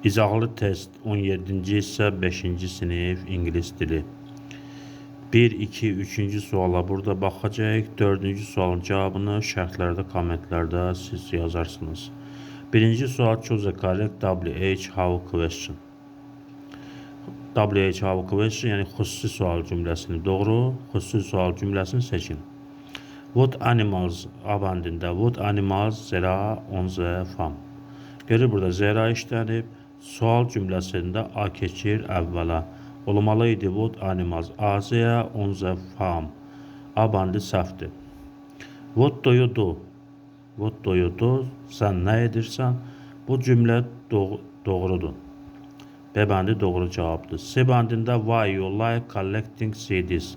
İzahlı test 17-ci hissə 5-ci sinif ingilis dili. 1, 2, 3-cü suala burada baxacağıq. 4-cü sualın cavabını şərhlərdə, kommentlərdə siz yazarsınız. 1-ci sual choose a correct WH how question. WH how question yəni xüsusi sual cümləsini doğru, xüsusi sual cümləsini seçin. What animals abandında what animals there on the farm. Görür burada zera işlənib. Sual cümləsində A keçir əvvəla. Olmalı idi what animals are there on the farm. A bandı səhvdir. What do you do? What do you do? Sən nə edirsən? Bu cümlə doğrudur. B bandı doğru cavabdır. C bandında why you like collecting CDs.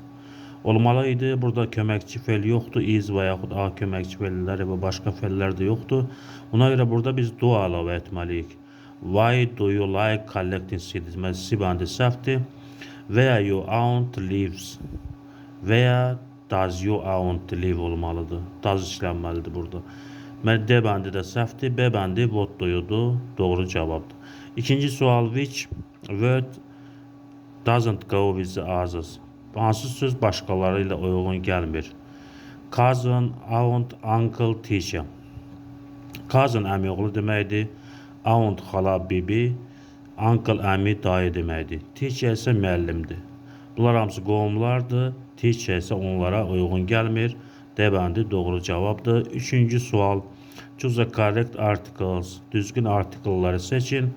Olmalı idi. Burada köməkçi fe'l yoxdur. Is və yaxud A köməkçi fe'llər və başqa fe'llər də yoxdur. Buna görə burada biz do əlavə etməliyik. Why do you like collecting CDs? C bandı səhvdir. Where you own lives. Where does you own live olmalıdır. Does işlənməlidir burada. D bandı da səhvdir. B bandı what do you do? Doğru cavabdır. İkinci sual which word doesn't go with the others. Hansı söz başqaları ilə uyğun gəlmir? Cousin, aunt, uncle, teacher. Cousin əmi oğlu deməkdir. Aunt xala, bibi. Uncle əmi dayı deməkdir. Teacher isə müəllimdir. Bunlar hamısı qohumlardır. Teacher isə onlara uyğun gəlmir. D bəndi doğru cavabdır. Üçüncü sual. Choose the correct articles. Düzgün artikelları seçin.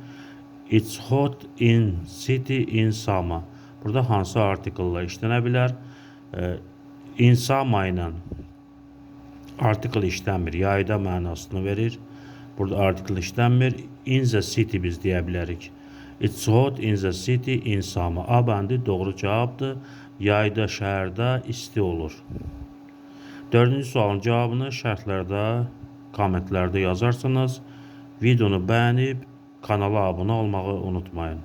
It's hot in city in summer. Burada hansı artikellar işlənə bilər? In summer ilə artikel işlənmir. Yayda mənasını verir. Burada artikel işlənmir. In the city biz deyə bilərik. It's hot in the city in summer. A bəndi doğru cavabdır. Yayda, şəhərdə isti olur. Dördüncü sualın cavabını şərhlərdə, kommentlərdə yazarsınız. Videonu bəyənib kanala abunə olmağı unutmayın.